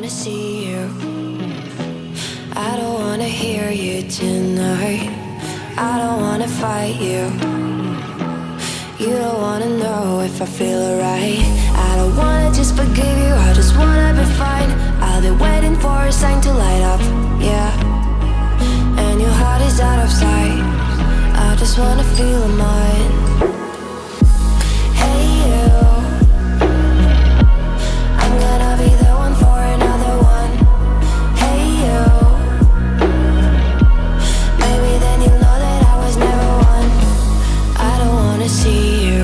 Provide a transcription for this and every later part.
wanna see you. I don't wanna hear you tonight. I don't wanna fight you. You don't wanna know if I feel alright. I don't wanna just forgive you, I just wanna be fine. I'll be waiting for a sign to light up, yeah. And your heart is out of sight. I just wanna feel mine. Hey you, I'm gonna be the one for another one. Hey you, maybe then you'll know that I was never one. I don't wanna see you,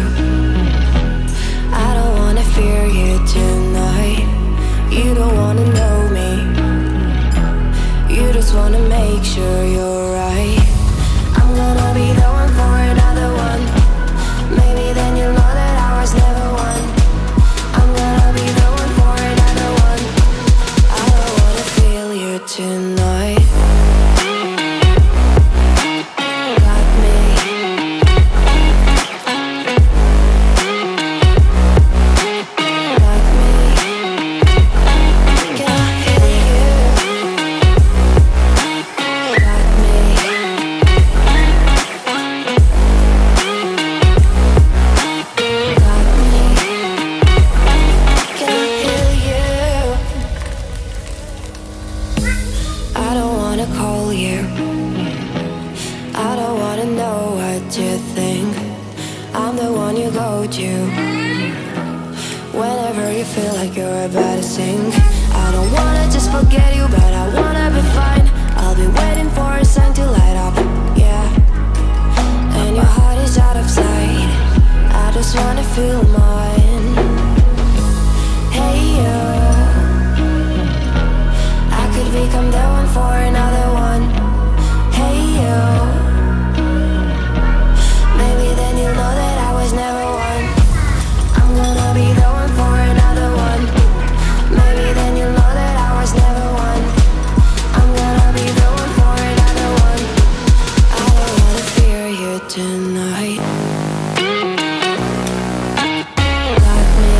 I don't wanna fear you tonight. You don't wanna know me, you just wanna make sure you're right. I'm gonna be the one for another one. Maybe then you'll know that I was never one. I'm gonna be the one for another one. I don't wanna feel you tonight. Got me. Got me. Can I hear you? Got me. Got me. Can I hear you? I don't wanna call you. I don't wanna know what you think. I'm the one you go to whenever you feel like you're about to sink. I don't wanna just forget you, but I wanna be fine. I'll be waiting for a sign to light up, yeah. And your heart is out of sight. I just wanna feel mine. Hey you, I could become the one for another one. Hey you, maybe then you'll know that I was never one. I'm gonna be the one for another one. Maybe then you'll know that I was never one. I'm gonna be the one for another one. I don't wanna fear you tonight. Got me.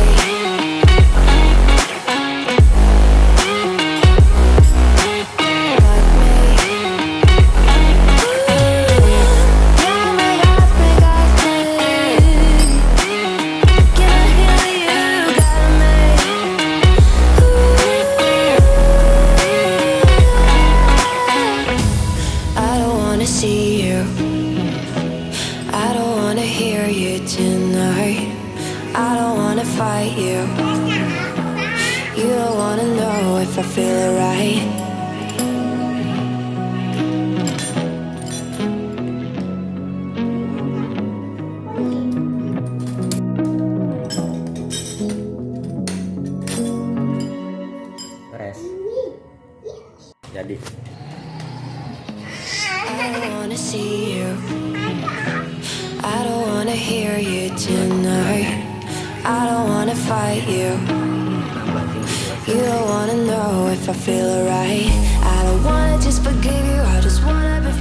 Got me. Yeah, me, got me, got me. Can I hear you? Got me. I don't wanna see you. I don't wanna hear you tonight. I don't wanna fight you. You don't wanna know if I feel alright. Res. Jadi I don't wanna see you. I don't wanna hear you tonight. I don't wanna fight you. You don't wanna know if I feel alright. I don't wanna just forgive you, I just wanna be